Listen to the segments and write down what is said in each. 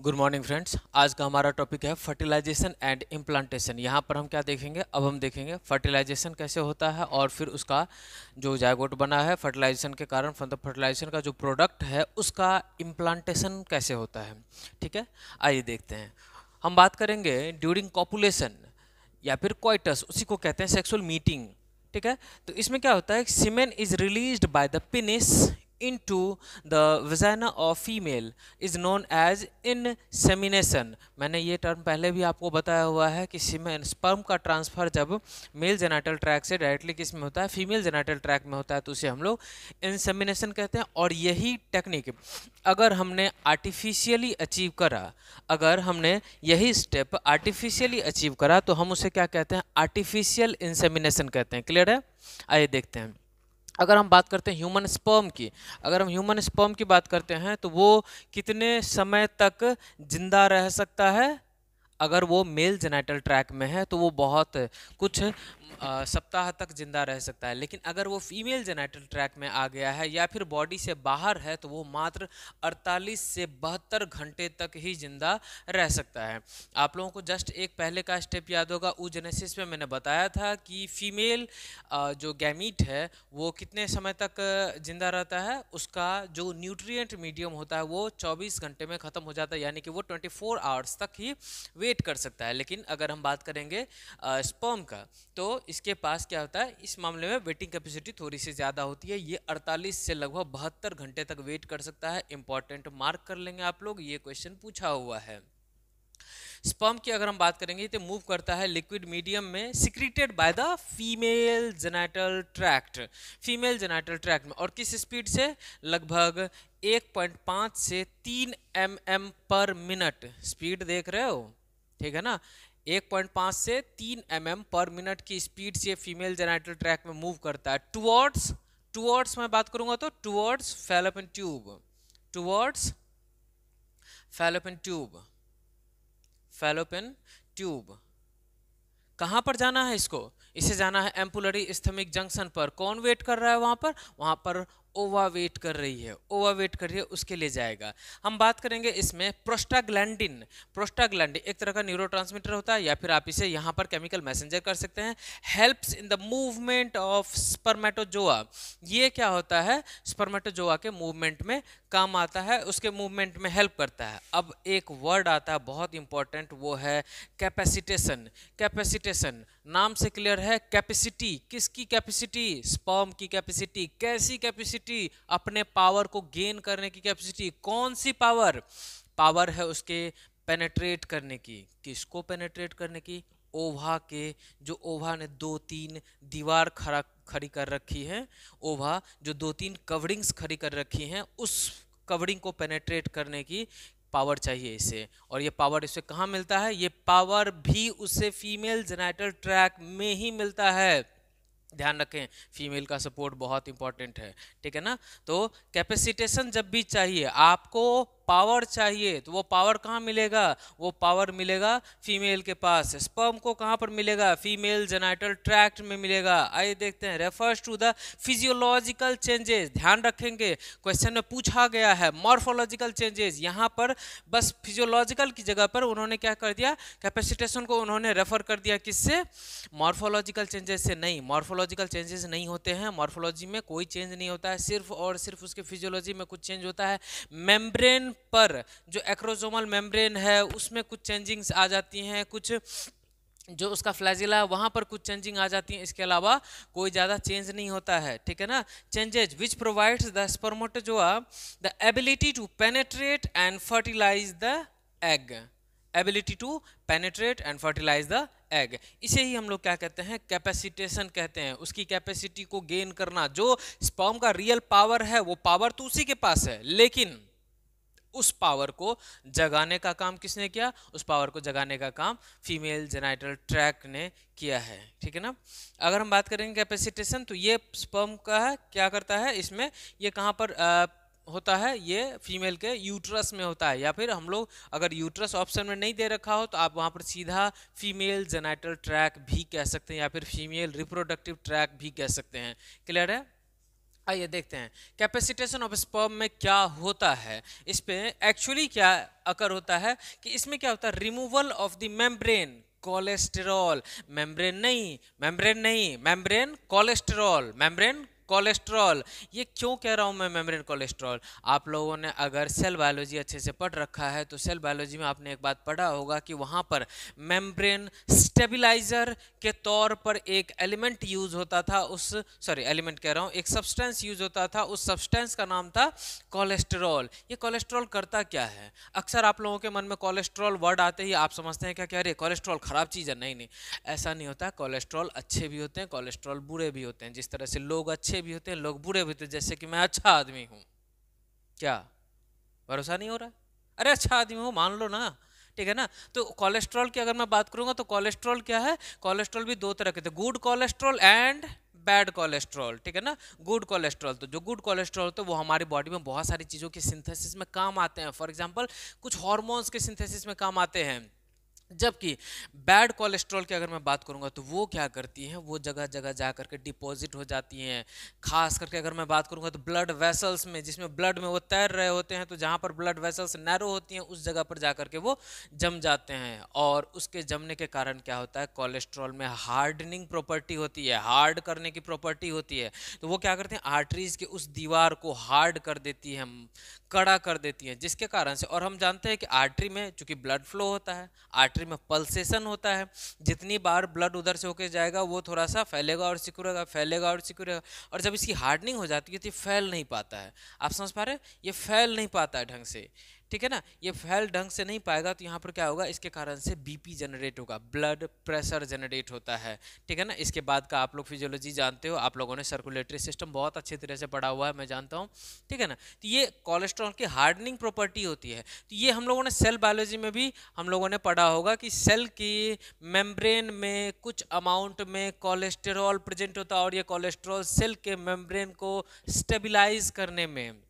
Good morning friends. आज का हमारा टॉपिक है फर्टिलाइजेशन एंड इम्प्लांटेशन। यहाँ पर हम क्या देखेंगे, अब हम देखेंगे फर्टिलाइजेशन कैसे होता है और फिर उसका जो जायगोट बना है फर्टिलाइजेशन के कारण, मतलब फर्टिलाइजेशन का जो प्रोडक्ट है उसका इम्प्लांटेशन कैसे होता है। ठीक है, आइए देखते हैं। हम बात करेंगे ड्यूरिंग कॉपुलेशन या फिर क्वाइटस, उसी को कहते हैं सेक्सुअल मीटिंग। ठीक है, तो इसमें क्या होता है, semen is released by the penis into the vagina of female is known as insemination। मैंने ये टर्म पहले भी आपको बताया हुआ है कि सीमेन स्पर्म का ट्रांसफर जब मेल जेनाइटल ट्रैक से डायरेक्टली किस में होता है, फीमेल जेनाइटल ट्रैक में होता है, तो उसे हम लोग इंसेमिनेशन कहते हैं। और यही टेक्निक अगर हमने आर्टिफिशियली अचीव करा, अगर हमने यही स्टेप आर्टिफिशियली अचीव करा तो हम उसे क्या कहते हैं, आर्टिफिशियल इंसेमिनेशन कहते हैं। क्लियर है, आइए देखते हैं। अगर हम बात करते हैं ह्यूमन स्पर्म की, अगर हम ह्यूमन स्पर्म की बात करते हैं तो वो कितने समय तक जिंदा रह सकता है। अगर वो मेल जेनाइटल ट्रैक में है तो वो बहुत कुछ सप्ताह तक जिंदा रह सकता है, लेकिन अगर वो फीमेल जेनाइटल ट्रैक में आ गया है या फिर बॉडी से बाहर है तो वो मात्र 48 से 72 घंटे तक ही जिंदा रह सकता है। आप लोगों को जस्ट एक पहले का स्टेप याद होगा, oogenesis में मैंने बताया था कि फीमेल जो गैमीट है वो कितने समय तक जिंदा रहता है, उसका जो न्यूट्रिएंट मीडियम होता है वो 24 घंटे में ख़त्म हो जाता है, यानी कि वो 24 आवर्स तक ही वेट कर सकता है। लेकिन अगर हम बात करेंगे स्पर्म का, तो इसके पास क्या होता है, इस मामले में वेटिंग कैपेसिटी थोड़ी सी ज़्यादा होती है। ये 48 से लगभग 72 घंटे तक वेट कर सकता है। इंपॉर्टेंट मार्क कर लेंगे आप लोग, ये क्वेश्चन पूछा हुआ है। स्पर्म की अगर हम बात करेंगे तो मूव करता है लिक्विड मीडियम में, secreted by the female genital tract, female genital tract में, और किस स्पीड से, लगभग 1.5 से 3 mm पर मिनट स्पीड देख रहे हो, ठीक है ना। 1.5 से 3 mm पर मिनट की स्पीड से फीमेल जेनाइटल ट्रैक में मूव करता है टुवर्ड्स, टुवर्ड्स मैं बात करूंगा तो towards fallopian tube, towards fallopian tube, fallopian tube. कहां पर जाना है इसको, इसे जाना है एम्पुलरी इस्थमिक जंक्शन पर। कौन वेट कर रहा है वहां पर ओवा वेट कर रही है, ओवा वेट कर रही है, उसके लिए जाएगा। हम बात करेंगे इसमें प्रोस्टाग्लैंडिन, प्रोस्टाग्लैंडिन एक तरह का न्यूरोट्रांसमीटर होता है, या फिर आप इसे यहाँ पर केमिकल मैसेंजर कर सकते हैं। Helps in the movement of spermatozoa, ये क्या होता है, स्पर्मेटोजोआ के मूवमेंट में काम आता है, उसके मूवमेंट में हेल्प करता है। अब एक वर्ड आता है बहुत इंपॉर्टेंट, वो है कैपेसिटेशन। कैपेसिटेशन नाम से क्लियर है, कैपेसिटी, किसकी कैपेसिटी, स्पर्म की कैपेसिटी। कैसी कैपेसिटी, अपने पावर को गेन करने की कैपेसिटी। कौन सी पावर, पावर है उसके पेनेट्रेट करने की। किसको पेनेट्रेट करने की, ओवा के, जो ओवा ने 2-3 दीवार खड़ी कर रखी है, ओवा जो 2-3 कवरिंग्स खड़ी कर रखी हैं, उस कवरिंग को पेनेट्रेट करने की पावर चाहिए इसे। और ये पावर इसे कहाँ मिलता है, ये पावर भी उसे फीमेल जेनाइटल ट्रैक में ही मिलता है। ध्यान रखें, फीमेल का सपोर्ट बहुत इंपॉर्टेंट है, ठीक है ना। तो कैपेसिटेशन जब भी चाहिए आपको, पावर चाहिए, तो वो पावर कहाँ मिलेगा, वो पावर मिलेगा फीमेल के पास। स्पर्म को कहाँ पर मिलेगा, फीमेल जेनाइटल ट्रैक्ट में मिलेगा। आइए देखते हैं, refers to the physiological changes. ध्यान रखेंगे क्वेश्चन में पूछा गया है मॉर्फोलॉजिकल चेंजेस, यहाँ पर बस फिजियोलॉजिकल की जगह पर उन्होंने क्या कर दिया, कैपेसिटेशन को उन्होंने रेफर कर दिया किससे, मॉर्फोलॉजिकल चेंजेस से। नहीं, मॉर्फोलॉजिकल चेंजेस नहीं होते हैं, मॉर्फोलॉजी में कोई चेंज नहीं होता है, सिर्फ और सिर्फ उसके फिजियोलॉजी में कुछ चेंज होता है। मेम्ब्रेन पर जो एक्रोसोमल मेम्ब्रेन है उसमें कुछ चेंजिंग्स आ जाती हैं, कुछ जो उसका फ्लैजिला है वहां पर कुछ चेंजिंग आ जाती है, इसके अलावा कोई ज़्यादा चेंज नहीं होता है, ठीक है ना। Changes which provides the spermatozoa the ability to penetrate and fertilise the egg, ability to penetrate and fertilise the egg, इसे ही हम लोग क्या कहते हैं, कैपेसिटेशन कहते हैं। उसकी कैपेसिटी को गेन करना, जो स्पर्म का रियल पावर है वो पावर तो उसी के पास है, लेकिन उस पावर को जगाने का काम किसने किया, उस पावर को जगाने का काम फीमेल जेनाइटल ट्रैक ने किया है, ठीक है ना। अगर हम बात करेंगे कैपेसिटेशन, तो ये स्पर्म का है, क्या करता है इसमें, ये कहाँ पर होता है, ये फीमेल के यूट्रस में होता है, या फिर हम लोग अगर यूट्रस ऑप्शन में नहीं दे रखा हो तो आप वहाँ पर सीधा फीमेल जेनाइटल ट्रैक भी कह सकते हैं, या फिर फीमेल रिप्रोडक्टिव ट्रैक भी कह सकते हैं। क्लियर है, आइए देखते हैं कैपेसिटेशन ऑफ स्पर्म में क्या होता है। इस पे एक्चुअली क्या अकर होता है कि इसमें क्या होता है, removal of the membrane cholesterol, membrane cholesterol, membrane cholesterol. ये क्यों कह रहा हूं मैं मेम्ब्रेन कोलेस्ट्रॉल? आप लोगों ने अगर सेल बायोलॉजी अच्छे से पढ़ रखा है तो सेल बायोलॉजी में आपने एक बात पढ़ा होगा कि वहां पर मेम्ब्रेन स्टेबलाइजर के तौर पर एक एलिमेंट यूज होता था, उस सॉरी एलिमेंट कह रहा हूं, एक सब्सटेंस यूज होता था, उस सब्सटेंस का नाम था कोलेस्ट्रॉल। ये कोलेस्ट्रॉल करता क्या है? अक्सर आप लोगों के मन में कोलेस्ट्रॉल वर्ड आते ही आप समझते हैं क्या कह रहे कोलेस्ट्रॉल खराब चीज़ है। नहीं नहीं, ऐसा नहीं होता। कोलेस्ट्रॉल अच्छे भी होते हैं, कोलेस्ट्रॉल बुरे भी होते हैं। जिस तरह से लोग अच्छे भी होते हैं, लोग बुरे भी होते हैं। जैसे कि मैं अच्छा आदमी हूँ, क्या भरोसा नहीं हो रहा? अरे अच्छा आदमी हूँ मान लो ना, ठीक है ना। तो कोलेस्ट्रॉल की अगर मैं बात करूंगा तो कोलेस्ट्रॉल क्या है? कोलेस्ट्रॉल भी दो तरह के थे, good cholesterol and bad cholesterol, ठीक है ना। गुड कोलेस्ट्रॉल, तो जो गुड कोलेस्ट्रॉल होते हैं वो हमारी बॉडी में बहुत सारी चीज़ों के सिंथेसिस में काम आते हैं। फॉर एग्जांपल कुछ हार्मोन्स के सिंथेसिस में काम आते हैं। जबकि बैड कोलेस्ट्रॉल की अगर मैं बात करूंगा तो वो क्या करती हैं, वो जगह जगह जा करके डिपॉजिट हो जाती हैं। खास करके अगर मैं बात करूंगा तो ब्लड वेसल्स में, जिसमें ब्लड में वो तैर रहे होते हैं, तो जहां पर ब्लड वेसल्स नैरो होती हैं उस जगह पर जा करके वो जम जाते हैं। और उसके जमने के कारण क्या होता है, कोलेस्ट्रॉल में हार्डनिंग प्रॉपर्टी होती है, हार्ड करने की प्रॉपर्टी होती है। तो वो क्या करते हैं, आर्टरीज की उस दीवार को हार्ड कर देती है, कड़ा कर देती है, जिसके कारण से, और हम जानते हैं कि आर्टरी में चूंकि ब्लड फ्लो होता है, आर्टरी में पल्सेशन होता है, जितनी बार ब्लड उधर से होकर जाएगा वो थोड़ा सा फैलेगा और सिकुड़ेगा, फैलेगा और सिकुड़ेगा। और जब इसकी हार्डनिंग हो जाती है तो ये फैल नहीं पाता है। आप समझ पा रहे हैं, ये फैल नहीं पाता है ढंग से, ठीक है ना। ये फैल ढंग से नहीं पाएगा तो यहाँ पर क्या होगा, इसके कारण से बीपी जनरेट होगा, ब्लड प्रेशर जनरेट होता है, ठीक है ना। इसके बाद का आप लोग फिजियोलॉजी जानते हो, आप लोगों ने सर्कुलेटरी सिस्टम बहुत अच्छी तरह से पढ़ा हुआ है, मैं जानता हूँ, ठीक है ना। तो ये कोलेस्ट्रॉल की हार्डनिंग प्रॉपर्टी होती है। तो ये हम लोगों ने सेल बायोलॉजी में भी हम लोगों ने पढ़ा होगा कि सेल की मेम्ब्रेन में कुछ अमाउंट में कोलेस्टेरॉल प्रेजेंट होता है, और ये कोलेस्ट्रॉल सेल के मेम्ब्रेन को स्टेबलाइज करने में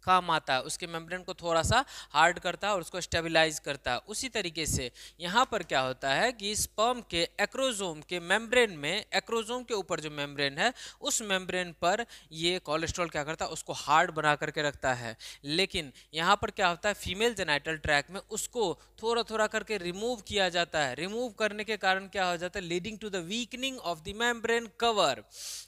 काम आता है, उसके मेम्ब्रेन को थोड़ा सा हार्ड करता है और उसको स्टेबलाइज करता है। उसी तरीके से यहाँ पर क्या होता है कि स्पर्म के एक्रोजोम के मेम्ब्रेन में, एक्रोजोम के ऊपर जो मेम्ब्रेन है उस मेम्ब्रेन पर ये कोलेस्ट्रॉल क्या करता है, उसको हार्ड बना करके रखता है। लेकिन यहाँ पर क्या होता है, फीमेल जेनाइटल ट्रैक में उसको थोड़ा थोड़ा करके रिमूव किया जाता है। रिमूव करने के कारण क्या हो जाता है, leading to the weakening of the membrane cover,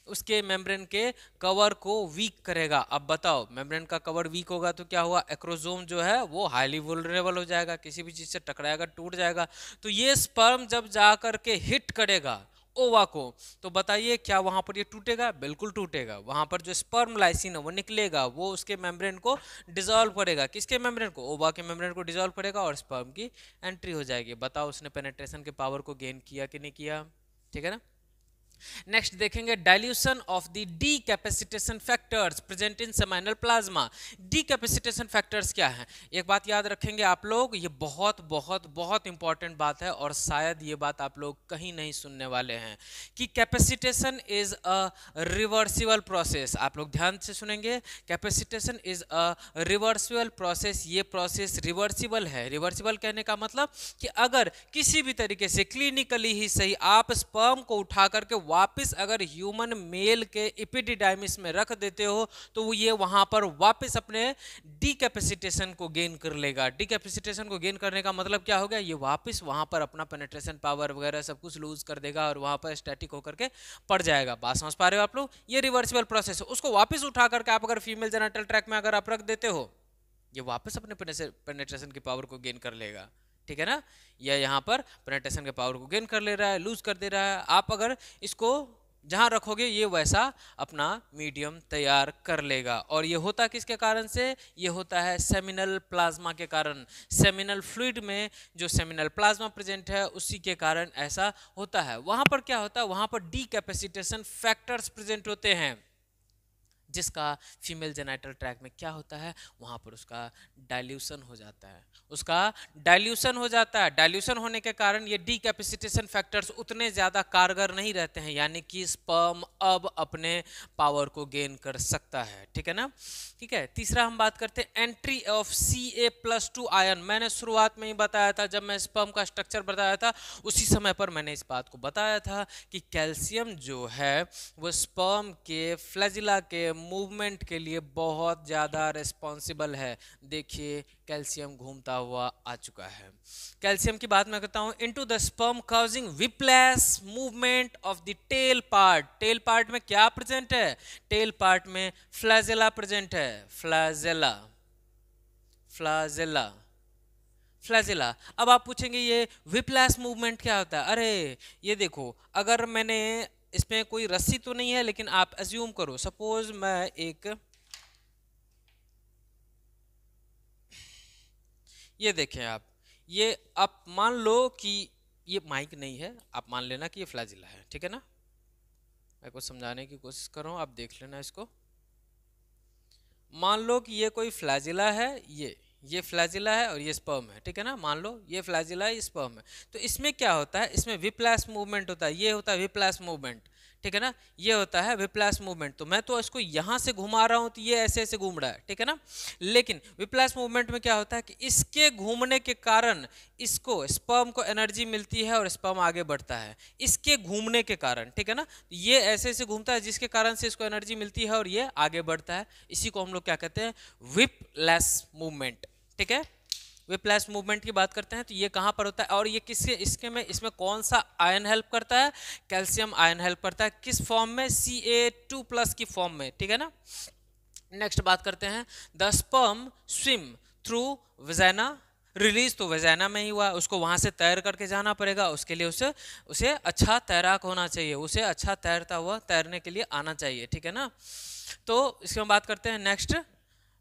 उसके मेम्ब्रेन के कवर को वीक करेगा। अब बताओ, मेम्ब्रेन का कवर वीक होगा तो क्या हुआ, एक्रोजोम जो है वो हाईली वुलनरेबल हो जाएगा, किसी भी चीज से टकराएगा, टूट जाएगा। तो ये स्पर्म जब जाकर के हिट करेगा ओवा को, तो बताइए क्या वहां पर ये टूटेगा? बिल्कुल टूटेगा। वहां पर जो स्पर्म लाइसिन है वो निकलेगा, वो उसके मेम्ब्रेन को डिसॉल्व करेगा। किसके मेम्ब्रेन को? ओवा के मेम्ब्रेन को डिसॉल्व करेगा और स्पर्म की एंट्री हो जाएगी। बताओ उसने पेनिट्रेशन के पावर को गेन किया कि नहीं किया, ठीक है ना। नेक्स्ट देखेंगे dilution of the decapacitation factors present in seminal plasma. Decapacitation factors क्या है, एक बात याद रखेंगे आप लोग, ये बहुत बहुत बहुत इंपॉर्टेंट बात है और शायद ये बात आप लोग कहीं नहीं सुनने वाले हैं कि capacitation is a reversible process. आप लोग ध्यान से सुनेंगे, capacitation is a reversible process. ये प्रोसेस रिवर्सिबल है। रिवर्सिबल कहने का मतलब कि अगर किसी भी तरीके से क्लिनिकली ही सही आप स्पर्म को उठा करके वापस अगर ह्यूमन मेल के एपिडिडाइमिस में रख देते हो तो वो ये वहां पर वापस अपने डीकैपेसिटेशन को गेन कर लेगा। डीकैपेसिटेशन को गेन करने का मतलब क्या हो गया, ये वापस वहां पर अपना पेनिट्रेशन पावर वगैरह सब कुछ लूज कर देगा और वहां पर स्टैटिक होकर के पड़ जाएगा। बात समझ पा रहे हो आप लोग? ये रिवर्सिबल प्रोसेस है। उसको वापस उठा करके आप अगर फीमेल जेनिटल ट्रैक्ट में अगर आप रख देते हो, ये वापस अपने पेनिट्रेशन की पावर को गेन कर लेगा, ठीक है ना। या यहाँ पर पेनिट्रेशन के पावर को गेन कर ले रहा है, लूज कर दे रहा है। आप अगर इसको जहां रखोगे ये वैसा अपना मीडियम तैयार कर लेगा। और ये होता किसके कारण से, ये होता है सेमिनल प्लाज्मा के कारण। सेमिनल फ्लूइड में जो सेमिनल प्लाज्मा प्रेजेंट है उसी के कारण ऐसा होता है। वहां पर क्या होता है, वहां पर डीकैपेसिटेशन फैक्टर्स प्रेजेंट होते हैं, जिसका फीमेल जेनिटल ट्रैक्ट में क्या होता है, वहां पर उसका डाइल्यूशन हो जाता है, उसका डाइल्यूशन हो जाता है। डाइल्यूशन होने के कारण ये डीकैपेसिटेशन फैक्टर्स उतने ज्यादा कारगर नहीं रहते हैं, यानी कि स्पर्म अब अपने पावर को गेन कर सकता है, ठीक है ना। ठीक है, तीसरा हम बात करते हैं एंट्री ऑफ Ca+2 आयन। मैंने शुरुआत में ही बताया था, जब मैं स्पर्म का स्ट्रक्चर बताया था उसी समय पर मैंने इस बात को बताया था कि कैल्शियम जो है वो स्पर्म के फ्लैजिला के मूवमेंट के लिए बहुत ज़्यादा रिस्पॉन्सिबल है। देखिए कैल्शियम घूमता हुआ आ चुका है। कैल्शियम की बात मैं करता हूँ, into the sperm causing whiplash movement of the tail part. Tail part में क्या प्रेजेंट है? टेल पार्ट में फ्लैजेला प्रेजेंट है। Flagella, flagella, flagella. अब आप पूछेंगे ये विप्लैश मूवमेंट क्या होता है? अरे ये देखो, अगर मैंने इसमें कोई रस्सी तो नहीं है, लेकिन आप अज्यूम करो, सपोज मैं एक, ये देखें आप, ये आप मान लो कि ये माइक नहीं है, आप मान लेना कि ये फ्लैजिला है, ठीक है ना। मैं कुछ समझाने की कोशिश कर रहा हूँ, आप देख लेना इसको। मान लो कि ये कोई फ्लैजिला है, ये फ्लैजिला है और ये स्पर्म है, ठीक है ना। मान लो ये फ्लैजिला है, ये स्पर्म है। तो इसमें क्या होता है? इसमें विप्लैश मूवमेंट होता है। ये होता है विप्लैश मूवमेंट, ठीक है ना। ये होता है विप्लैश मूवमेंट। तो मैं तो इसको यहाँ से घुमा रहा हूँ तो ये ऐसे ऐसे घूम रहा है, ठीक है ना। लेकिन विप्लैश मूवमेंट में क्या होता है कि इसके घूमने के कारण इसको, स्पर्म को एनर्जी मिलती है और स्पर्म आगे बढ़ता है इसके घूमने के कारण, ठीक है ना। ये ऐसे ऐसे घूमता है जिसके कारण से इसको एनर्जी मिलती है और ये आगे बढ़ता है। इसी को हम लोग क्या कहते हैं? विप्लैश मूवमेंट, ठीक है। विप्लैश मूवमेंट की बात करते हैं तो ये कहाँ पर होता है और ये किसके, इसके में, इसमें कौन सा आयन हेल्प करता है? कैल्शियम आयन हेल्प करता है। किस फॉर्म में? Ca2+ की फॉर्म में, ठीक है ना। नेक्स्ट बात करते हैं, the sperm swim through vagina. Release तो वजाइना में ही हुआ, उसको वहां से तैर करके जाना पड़ेगा। उसके लिए उसे अच्छा तैराक होना चाहिए, उसे अच्छा तैरता हुआ तैरने के लिए आना चाहिए, ठीक है ना। तो इसकी हम बात करते हैं next,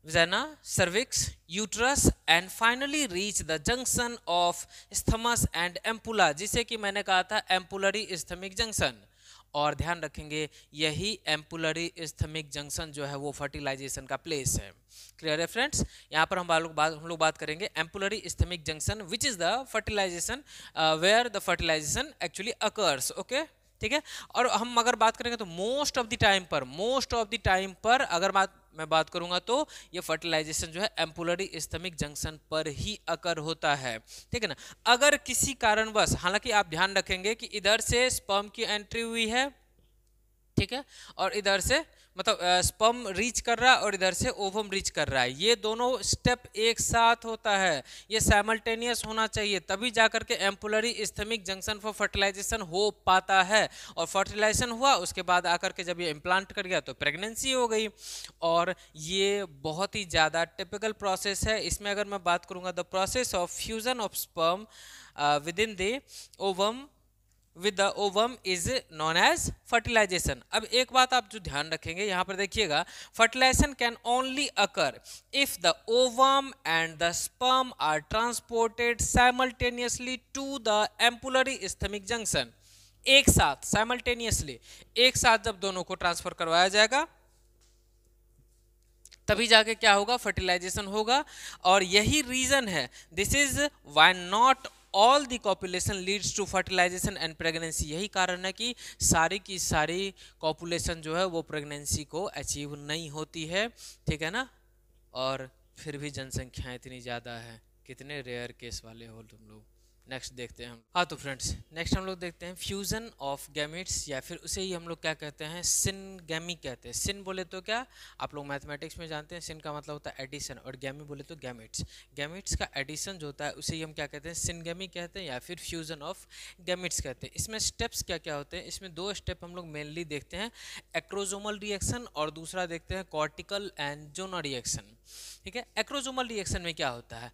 vagina, cervix, uterus and finally reach the junction of isthmus and ampulla, जिसे कि मैंने कहा था एम्पुलरी इस्थमिक जंक्शन। और ध्यान रखेंगे यही एम्पुलरी इस्थमिक जंक्शन जो है वो फर्टिलाइजेशन का प्लेस है। क्लियर है फ्रेंड्स? यहाँ पर हम लोग बात करेंगे ampullary isthmic junction which is the fertilisation, where the fertilisation actually occurs, okay, ठीक है। और हम अगर बात करेंगे तो मोस्ट ऑफ द टाइम पर अगर मैं बात करूंगा तो ये फर्टिलाइजेशन जो है एम्पुलरी इस्थमिक जंक्शन पर ही अकर होता है, ठीक है ना। अगर किसी कारणवश, हालांकि आप ध्यान रखेंगे कि इधर से स्पर्म की एंट्री हुई है, ठीक है, और इधर से मतलब स्पर्म रीच कर रहा है और इधर से ओवम रीच कर रहा है, ये दोनों स्टेप एक साथ होता है, ये साइमल्टेनियस होना चाहिए, तभी जाकर के ampullary isthmic junction for fertilisation हो पाता है। और फर्टिलाइजेशन हुआ उसके बाद आकर के जब ये इम्प्लांट कर गया तो प्रेगनेंसी हो गई। और ये बहुत ही ज़्यादा टिपिकल प्रोसेस है। इसमें अगर मैं बात करूँगा, the process of fusion of sperm with in the ovum with the ovum is known as fertilization। अब एक बात आप जो ध्यान रखेंगे यहाँ पर देखिएगा, fertilization can only occur if the ovum and the sperm are transported simultaneously to the ampullary ischemic junction। एक साथ, simultaneously, एक साथ जब दोनों को ट्रांसफर करवाया जाएगा तभी जाके क्या होगा? फर्टिलाइजेशन होगा। और यही रीजन है, this is why not all the copulation leads to fertilisation and pregnancy. यही कारण है कि सारी की सारी कॉपुलेशन जो है वो प्रेगनेंसी को अचीव नहीं होती है, ठीक है ना। और फिर भी जनसंख्या इतनी ज़्यादा है, कितने रेयर केस वाले हो तुम लोग। नेक्स्ट देखते हैं हम। हाँ तो फ्रेंड्स, नेक्स्ट हम लोग देखते हैं फ्यूजन ऑफ गैमेट्स, या फिर उसे ही हम लोग क्या कहते हैं? सिनगैमी कहते हैं। सिन बोले तो क्या, आप लोग मैथमेटिक्स में जानते हैं, सिन का मतलब होता है एडिशन, और गैमी बोले तो गैमेट्स। गैमेट्स का एडिशन जो होता है उसे ही हम क्या कहते हैं? सिनगैमी कहते हैं, या फिर फ्यूजन ऑफ गैमेट्स कहते हैं। इसमें स्टेप्स क्या क्या होते हैं? इसमें दो स्टेप हम लोग मेनली देखते हैं, एक्रोजोमल रिएक्शन और दूसरा देखते हैं कॉर्टिकल एंड जोनल रिएक्शन, ठीक है। एक्रोजोमल रिएक्शन में क्या होता है?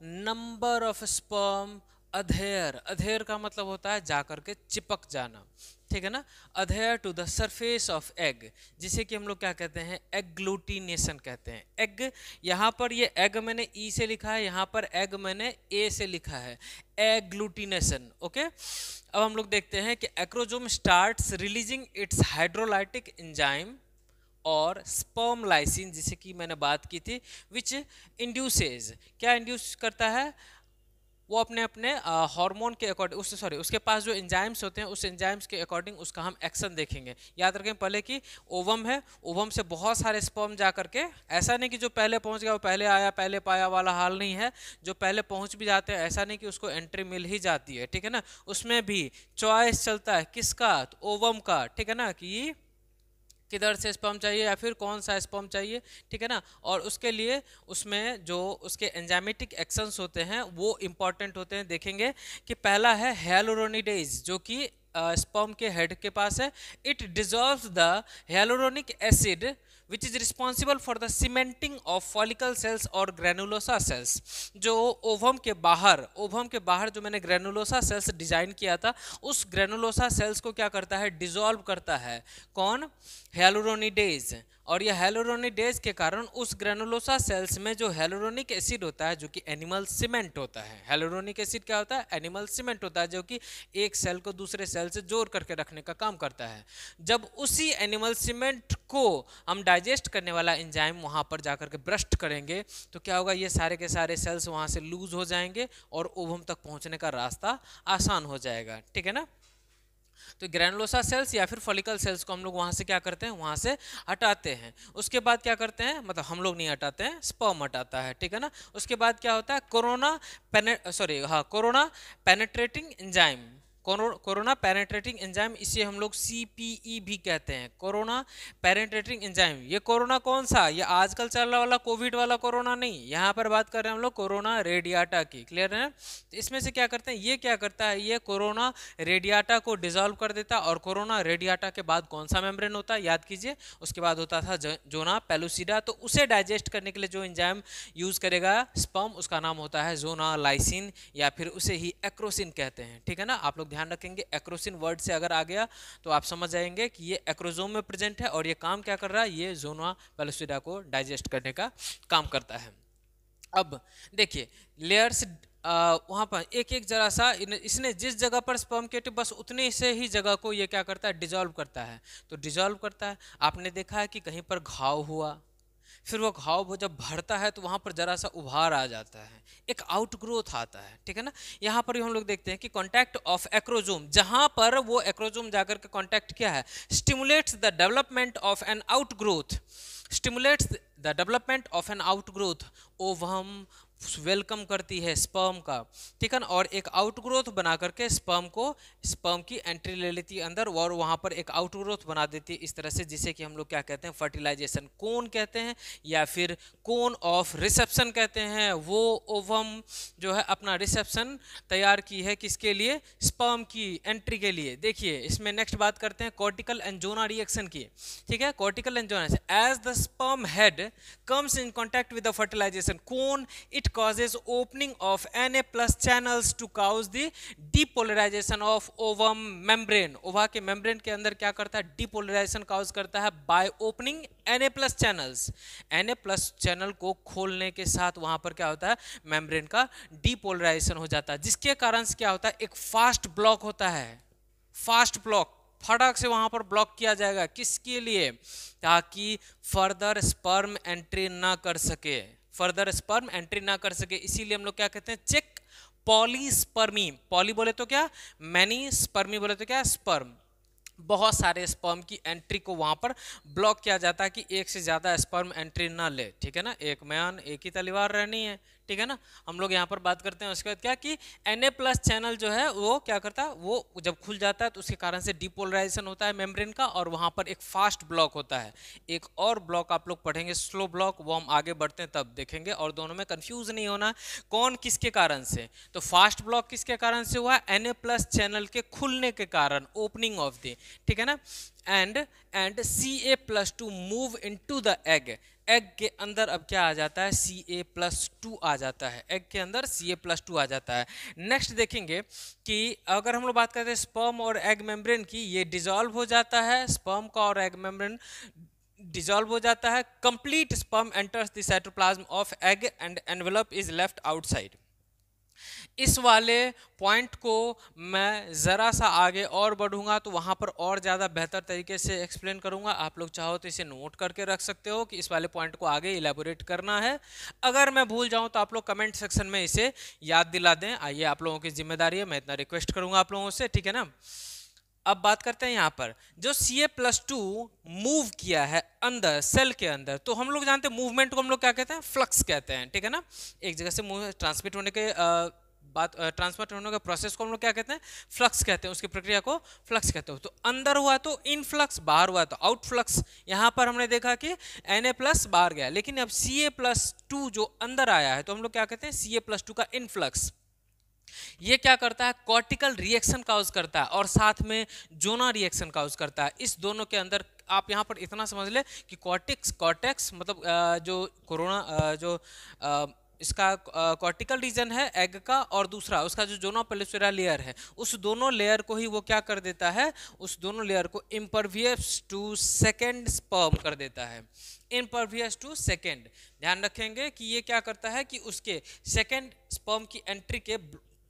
नंबर ऑफ स्पर्म अधेयर का मतलब होता है जाकर के चिपक जाना, ठीक है ना। Adhere to the surface of egg, जिसे कि हम लोग क्या कहते हैं? एग्लूटिनेशन कहते हैं। एग, यहाँ पर ये एग मैंने ई से लिखा है, यहाँ पर एग मैंने ए से लिखा है, एग्लूटिनेशन, ओके। अब हम लोग देखते हैं कि acrosome starts releasing it's hydrolytic enzyme और स्पर्म लाइसिन, जिसे कि मैंने बात की थी, विच इंड्यूसेज, क्या इंड्यूस करता है? वो अपने अपने हार्मोन के अकॉर्डिंग, उसके पास जो एंजाइम्स होते हैं उस एंजाइम्स के अकॉर्डिंग उसका हम एक्शन देखेंगे। याद रखें पहले कि ओवम है, ओवम से बहुत सारे स्पर्म जा करके, ऐसा नहीं कि जो पहले पहुंच गया वो पहले आया पहले पाया वाला हाल नहीं है, जो पहले पहुंच भी जाते हैं ऐसा नहीं कि उसको एंट्री मिल ही जाती है, ठीक है ना। उसमें भी चॉइस चलता है किसका? तो ओवम का, ठीक है ना, कि किधर से स्पर्म चाहिए या फिर कौन सा स्पर्म चाहिए, ठीक है ना। और उसके लिए उसमें जो उसके एंजाइमेटिक एक्शंस होते हैं वो इंपॉर्टेंट होते हैं। देखेंगे कि पहला है hyaluronidases, जो कि स्पर्म के हेड के पास है। It dissolves the hyaluronic acid which is responsible for the cementing of follicle cells और granulosa cells। जो ओवम के बाहर जो मैंने ग्रेनुलोसा सेल्स डिजाइन किया था, उस ग्रेनुलोसा सेल्स को क्या करता है, डिसॉल्व करता है। कौन? hyaluronidases। और यह hyaluronidases के कारण उस ग्रेनुलोसा सेल्स में जो hyaluronic एसिड होता है, जो कि एनिमल सीमेंट होता है। hyaluronic एसिड क्या होता है? एनिमल सीमेंट होता है, जो कि एक सेल को दूसरे सेल से जोड़ करके रखने का काम करता है। जब उसी एनिमल सीमेंट को हम डाइजेस्ट करने वाला एंजाइम वहां पर जाकर के ब्रस्ट करेंगे तो क्या होगा, ये सारे के सारे सेल्स वहां से लूज हो जाएंगे और ओवम तक पहुंचने का रास्ता आसान हो जाएगा, ठीक है ना। तो ग्रैनुलोसा सेल्स या फिर फॉलिकल सेल्स को हम लोग वहां से क्या करते हैं, वहां से हटाते हैं। उसके बाद क्या करते हैं, मतलब हम लोग नहीं हटाते हैं, स्पर्म हटाता है, ठीक है ना। उसके बाद क्या होता है, corona penetrating enzyme, corona penetrating enzyme, इसे हम लोग CPE भी कहते हैं, कोरोना पेनेट्रेटिंग एंजाइम। ये कोरोना कौन सा? ये आजकल चल रहा वाला कोविड वाला कोरोना नहीं, यहाँ पर बात कर रहे हैं हम लोग कोरोना रेडियाटा की, क्लियर है। तो इसमें से क्या करते हैं, ये क्या करता है, ये कोरोना रेडियाटा को डिसॉल्व कर देता है। और कोरोना रेडियाटा के बाद कौन सा मेम्ब्रेन होता है, याद कीजिए, उसके बाद होता था जोना पेलुसिडा। तो उसे डाइजेस्ट करने के लिए जो एंजाइम यूज करेगा स्पर्म, उसका नाम होता है जोना लाइसिन या फिर उसे ही एक्रोसिन कहते हैं, ठीक है ना। आप लोग ध्यान रखेंगे, एक्रोसिन वर्ड से अगर आ गया तो आप समझ जाएंगे कि ये एक्रोजोम में प्रेजेंट है और ये काम क्या कर रहा है, ये जोना पेलुसिडा को डाइजेस्ट करने का काम करता है। अब देखिए लेयर्स, वहाँ पर एक एक जरा सा इसने जिस जगह पर स्पर्म के बस उतने से ही जगह को ये क्या करता है, डिजॉल्व करता है। तो डिजॉल्व करता है, आपने देखा है कि कहीं पर घाव हुआ, फिर वो घाव वो जब भरता है तो वहाँ पर जरा सा उभार आ जाता है, एक आउटग्रोथ आता है, ठीक है ना। यहाँ पर भी हम लोग देखते हैं कि कॉन्टैक्ट ऑफ एक्रोजोम, जहाँ पर वो एक्रोजोम जाकर के कॉन्टैक्ट किया है, stimulates the development of an outgrowth, stimulates the development of an outgrowth. Ovum welcome करती है स्पर्म का, ठीक है ना, और एक आउटग्रोथ बना करके स्पर्म की एंट्री ले लेती है अंदर और वहाँ पर एक आउटग्रोथ बना देती है इस तरह से, जिसे कि हम लोग क्या कहते हैं, फर्टिलाइजेशन कोन कहते हैं या फिर कोन ऑफ रिसेप्शन कहते हैं। वो ओवम जो है अपना रिसेप्शन तैयार की है, किसके लिए, स्पर्म की एंट्री के लिए। देखिए इसमें नेक्स्ट बात करते हैं कॉर्टिकल एंड रिएक्शन की, ठीक है। Cortical and zona, as the sperm head comes in contact with the fertilisation cone, it causes opening of Na plus channels to cause the depolarization of ovum membrane। ओवा के membrane के अंदर क्या करता है, डिपोलराइजेशन काउज करता है by opening Na plus channels। Na plus channel को खोलने के साथ वहां पर क्या होता है, मेम्ब्रेन का डिपोलराइजेशन हो जाता है, जिसके कारण से क्या होता है, एक फास्ट ब्लॉक होता है, फास्ट ब्लॉक फटाक से वहां पर ब्लॉक किया जाएगा, किसके लिए, ताकि फर्दर स्पर्म एंट्री ना कर सके, फर्दर स्पर्म एंट्री ना कर सके। इसीलिए हम लोग क्या कहते हैं, चेक पॉलीस्पर्मी, पॉली बोले तो क्या मैनी, स्पर्मी बोले तो क्या स्पर्म, बहुत सारे स्पर्म की एंट्री को वहां पर ब्लॉक किया जाता है कि एक से ज्यादा स्पर्म एंट्री ना ले, ठीक है ना। एक म्यान एक ही तलवार रहनी है, ठीक है ना। हम लोग यहाँ पर बात करते हैं उसके बाद क्या कि Na प्लस चैनल जो है वो क्या करता है, वो जब खुल जाता है तो उसके कारण से डिपोलराइजेशन होता है मेम्ब्रेन का और वहाँ पर एक फास्ट ब्लॉक होता है। एक और ब्लॉक आप लोग पढ़ेंगे स्लो ब्लॉक, वो हम आगे बढ़ते हैं तब देखेंगे, और दोनों में कंफ्यूज नहीं होना कौन किसके कारण से। तो फास्ट ब्लॉक किसके कारण से हुआ, Na प्लस चैनल के खुलने के कारण, ओपनिंग ऑफ द, ठीक है ना। And Ca+2 move into the egg, egg के अंदर अब क्या आ जाता है, Ca+2 आ जाता है, एग के अंदर Ca+2 आ जाता है। नेक्स्ट देखेंगे कि अगर हम लोग बात करते हैं स्पर्म और एग मेम्ब्रेन की, ये डिसॉल्व हो जाता है, स्पर्म का और एग मेम्ब्रेन डिसॉल्व हो जाता है। Complete sperm enters the cytoplasm of egg and envelope is left outside. इस वाले पॉइंट को मैं ज़रा सा आगे और बढ़ूंगा तो वहाँ पर और ज़्यादा बेहतर तरीके से एक्सप्लेन करूँगा। आप लोग चाहो तो इसे नोट करके रख सकते हो कि इस वाले पॉइंट को आगे इलेबोरेट करना है। अगर मैं भूल जाऊँ तो आप लोग कमेंट सेक्शन में इसे याद दिला दें, आइए आप लोगों की जिम्मेदारी है, मैं इतना रिक्वेस्ट करूँगा आप लोगों से, ठीक है ना। अब बात करते हैं यहाँ पर जो Ca+2 मूव किया है अंदर सेल के अंदर, तो हम लोग जानते हैं मूवमेंट को हम लोग क्या कहते हैं, फ्लक्स कहते हैं, ठीक है ना। एक जगह से मूव ट्रांसमिट होने के बात ट्रांसफर होने के प्रोसेस को हम लोग क्या कहते हैं, फ्लक्स कहते हैं, उसकी प्रक्रिया को फ्लक्स कहते हो। तो अंदर हुआ तो इनफ्लक्स, बाहर हुआ तो आउटफ्लक्स। यहाँ पर हमने देखा कि Na+ बाहर गया, लेकिन अब Ca+2 जो अंदर आया है तो हम लोग क्या कहते हैं, Ca+2 का इनफ्लक्स। ये क्या करता है, कॉर्टिकल रिएक्शन काउज करता है और साथ में जोना रिएक्शन काउज करता है। इस दोनों के अंदर आप यहाँ पर इतना समझ ले कि कॉर्टेक्स मतलब जो कोरोना जो इसका कॉर्टिकल रीजन है एग का, और दूसरा उसका जो जोना पेलिफेरा लेयर है, उस दोनों लेयर को ही वो क्या कर देता है, उस दोनों लेयर को इम्परवियस टू सेकेंड स्पर्म कर देता है, इम्परवियस टू सेकेंड। ध्यान रखेंगे कि ये क्या करता है कि उसके सेकेंड स्पर्म की एंट्री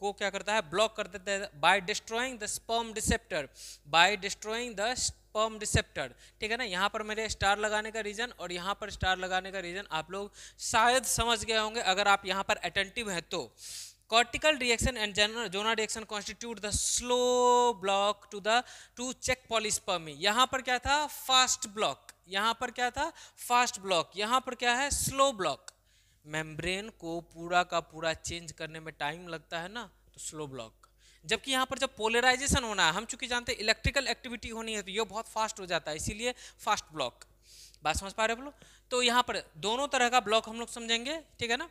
को क्या करता है, ब्लॉक कर देता है by destroying the sperm receptor, by destroying the sperm receptor. ठीक है ना, यहाँ पर मेरे स्टार लगाने का रीजन और यहाँ पर स्टार लगाने का रीजन आप लोग शायद समझ गए होंगे अगर आप यहाँ पर अटेंटिव हैं तो। cortical reaction and zona reaction constitute the slow block to check polyspermy। यहाँ पर क्या था, फास्ट ब्लॉक, यहाँ पर क्या था, फास्ट ब्लॉक, यहाँ पर क्या है, स्लो ब्लॉक। मेम्ब्रेन को पूरा का पूरा चेंज करने में टाइम लगता है ना, तो स्लो ब्लॉक। जबकि यहाँ पर जब पोलराइजेशन होना है, हम चूंकि जानते हैं इलेक्ट्रिकल एक्टिविटी होनी है तो ये बहुत फास्ट हो जाता है, इसीलिए फास्ट ब्लॉक। बात समझ पा रहे हो लोग? तो यहाँ पर दोनों तरह का ब्लॉक हम लोग समझेंगे, ठीक है ना।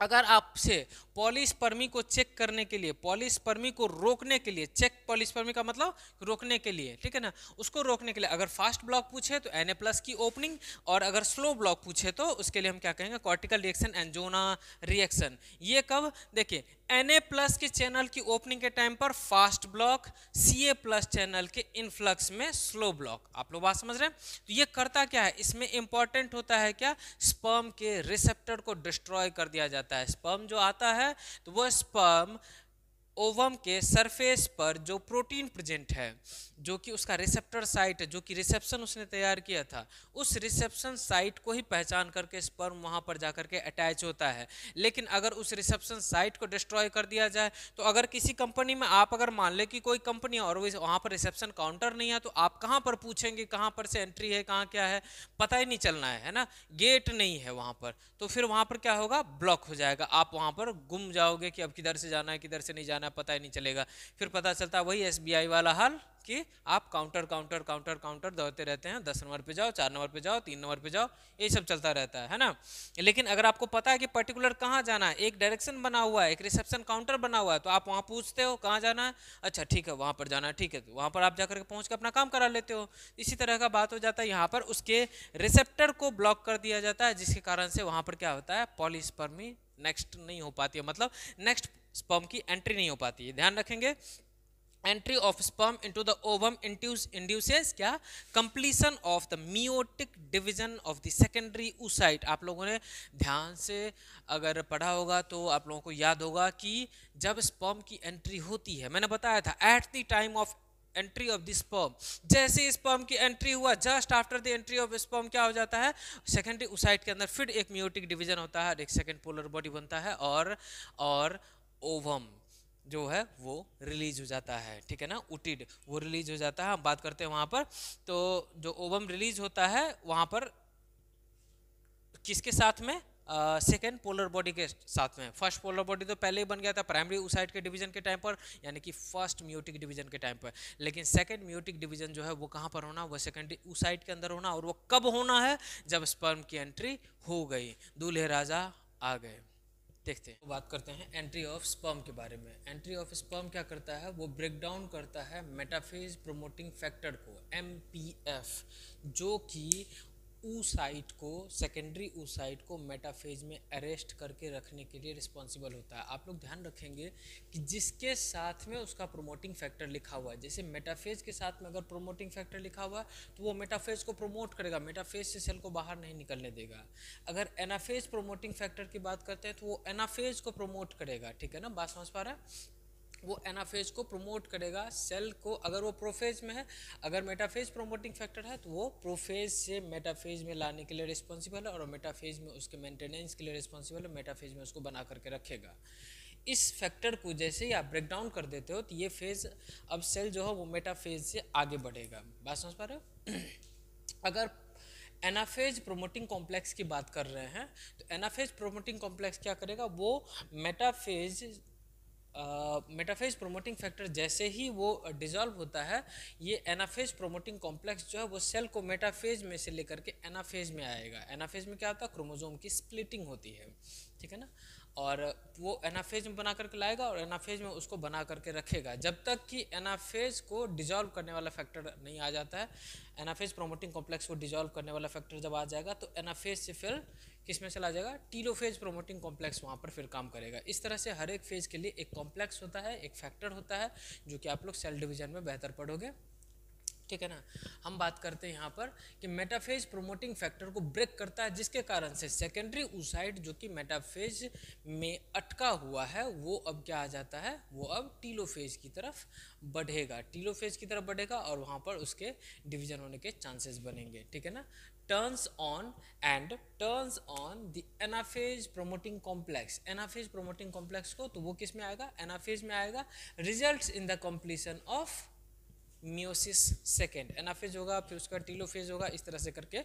अगर आपसे पॉलीस्पर्मी को चेक करने के लिए, पॉलीस्पर्मी को रोकने के लिए, चेक पॉलीस्पर्मी का मतलब रोकने के लिए, ठीक है ना, उसको रोकने के लिए अगर फास्ट ब्लॉक पूछे तो Na+ की ओपनिंग, और अगर स्लो ब्लॉक पूछे तो उसके लिए हम क्या कहेंगे, cortical reaction and zona reaction. ये कब, देखिए Na+ के चैनल की ओपनिंग के टाइम पर फास्ट ब्लॉक, Ca+ चैनल के इनफ्लक्स में स्लो ब्लॉक। आप लोग बात समझ रहे हैं? तो ये करता क्या है, इसमें इंपॉर्टेंट होता है क्या, स्पर्म के रिसेप्टर को डिस्ट्रॉय कर दिया जाता है। स्पर्म जो आता है तो वो स्पर्म ओवम के सरफेस पर जो प्रोटीन प्रेजेंट है, जो कि उसका रिसेप्टर साइट है, जो कि रिसेप्शन उसने तैयार किया था, उस रिसेप्शन साइट को ही पहचान करके स्पर्म वहां पर जाकर के अटैच होता है। लेकिन अगर उस रिसेप्शन साइट को डिस्ट्रॉय कर दिया जाए, तो अगर किसी कंपनी में आप अगर मान ले कि कोई कंपनी और वहां पर रिसेप्शन काउंटर नहीं है, तो आप कहां पर पूछेंगे कहां पर से एंट्री है, कहां क्या है, पता ही नहीं चलना है ना, गेट नहीं है वहां पर, तो फिर वहां पर क्या होगा, ब्लॉक हो जाएगा। आप वहां पर गुम जाओगे कि अब किधर से जाना है किधर से नहीं जाना है, पता ही नहीं चलेगा। फिर पता चलता वही SBI वाला हाल कि आप काउंटर काउंटर काउंटर काउंटर दौड़ते रहते हैं, 10 नंबर पे जाओ, 4 नंबर पे जाओ, 3 नंबर पे जाओ, ये सब चलता रहता है ना। लेकिन अगर आपको पता है कि पर्टिकुलर कहाँ जाना है, एक डायरेक्शन बना हुआ है, एक रिसेप्शन काउंटर बना हुआ है, तो आप वहाँ पूछते हो कहाँ जाना है, अच्छा ठीक है वहाँ पर जाना है, ठीक है, तो वहाँ पर आप जाकर के पहुँच के अपना काम करा लेते हो। इसी तरह का बात हो जाता है, यहाँ पर उसके रिसेप्टर को ब्लॉक कर दिया जाता है, जिसके कारण से वहाँ पर क्या होता है, पॉलीस्पर्मी नेक्स्ट नहीं हो पाती है, मतलब नेक्स्ट स्पर्म की एंट्री नहीं हो पाती है। ध्यान रखेंगे, entry of sperm into the ovum induces क्या, completion of the meiotic division of the secondary oocyte। आप लोगों ने ध्यान से अगर पढ़ा होगा तो आप लोगों को याद होगा कि जब स्पर्म की एंट्री होती है, मैंने बताया था at the time of entry of the sperm, जैसे स्पर्म की एंट्री हुआ, just after the entry of sperm क्या हो जाता है, सेकेंडरी oocyte के अंदर फिर एक मियोटिक डिवीजन होता है, एक सेकेंड पोलर बॉडी बनता है, और ओवम जो है वो रिलीज हो जाता है, ठीक है ना, उटिड वो रिलीज हो जाता है। हम बात करते हैं वहां पर, तो जो ओवम रिलीज होता है वहां पर किसके साथ में, सेकेंड पोलर बॉडी के साथ में। फर्स्ट पोलर बॉडी तो पहले ही बन गया था प्राइमरी oocyte के डिवीजन के टाइम पर, यानी कि फर्स्ट म्यूटिक डिवीजन के टाइम पर, लेकिन सेकेंड म्यूटिक डिवीजन जो है वो कहाँ पर होना, वो सेकेंडरी oocyte के अंदर होना, और वो कब होना है, जब स्पर्म की एंट्री हो गई, दूल्हे राजा आ गए। देखते हैं, बात करते हैं एंट्री ऑफ स्पर्म के बारे में। एंट्री ऑफ स्पर्म क्या करता है, वो ब्रेक डाउन करता है मेटाफेज प्रोमोटिंग फैक्टर को, MPF, जो कि oocyte को, सेकेंडरी oocyte को मेटाफेज में अरेस्ट करके रखने के लिए रिस्पॉन्सिबल होता है। आप लोग ध्यान रखेंगे कि जिसके साथ में उसका प्रोमोटिंग फैक्टर लिखा हुआ है, जैसे मेटाफेज के साथ में अगर प्रोमोटिंग फैक्टर लिखा हुआ है तो वो मेटाफेज को प्रोमोट करेगा, मेटाफेज से सेल को बाहर नहीं निकलने देगा। अगर एनाफेज प्रोमोटिंग फैक्टर की बात करते हैं तो वो एनाफेज को प्रोमोट करेगा, ठीक है ना, बात समझ पा रहा है, वो एनाफेज को प्रमोट करेगा सेल को। अगर वो प्रोफेज में है, अगर मेटाफेज प्रोमोटिंग फैक्टर है तो वो प्रोफेज से मेटाफेज में लाने के लिए रिस्पॉन्सिबल है, और मेटाफेज में उसके मेंटेनेंस के लिए रिस्पॉन्सिबल है, मेटाफेज में उसको बना करके रखेगा। इस फैक्टर को जैसे ही आप ब्रेक डाउन कर देते हो तो ये फेज, अब सेल जो है वो मेटाफेज से आगे बढ़ेगा। बात समझ पा रहे हो? अगर एनाफेज प्रोमोटिंग कॉम्प्लेक्स की बात कर रहे हैं तो एनाफेज प्रोमोटिंग कॉम्प्लेक्स क्या करेगा, वो मेटाफेज मेटाफेज प्रोमोटिंग फैक्टर जैसे ही वो डिजॉल्व होता है, ये एनाफेज प्रोमोटिंग कॉम्प्लेक्स जो है वो सेल को मेटाफेज में से लेकर के एनाफेज में आएगा। एनाफेज में क्या होता है, क्रोमोसोम की स्प्लिटिंग होती है, ठीक है ना, और वो एनाफेज में बना करके लाएगा और एनाफेज में उसको बना करके रखेगा जब तक कि एनाफेज को डिजॉल्व करने वाला फैक्टर नहीं आ जाता है। एनाफेज प्रोमोटिंग कॉम्प्लेक्स को डिजॉल्व करने वाला फैक्टर जब आ जाएगा तो एनाफेज से फिर किस में चला जाएगा, टीलोफेज प्रोमोटिंग कॉम्प्लेक्स वहाँ पर फिर काम करेगा। इस तरह से हर एक फेज के लिए एक कॉम्प्लेक्स होता है, एक फैक्टर होता है, जो कि आप लोग सेल डिवीजन में बेहतर पढ़ोगे, ठीक है ना। हम बात करते हैं यहाँ पर कि मेटाफेज प्रोमोटिंग फैक्टर को ब्रेक करता है, जिसके कारण से सेकेंडरी oocyte जो कि मेटाफेज में अटका हुआ है वो अब क्या आ जाता है, वो अब टीलोफेज की तरफ बढ़ेगा, टीलोफेज की तरफ बढ़ेगा और वहाँ पर उसके डिवीजन होने के चांसेस बनेंगे, ठीक है ना। Turns on the anaphase promoting complex, anaphase promoting complex को, तो वो किस में आएगा, एनाफेज में आएगा। Results in the completion of meiosis second, anaphase होगा फिर उसका टीलोफेज होगा, इस तरह से करके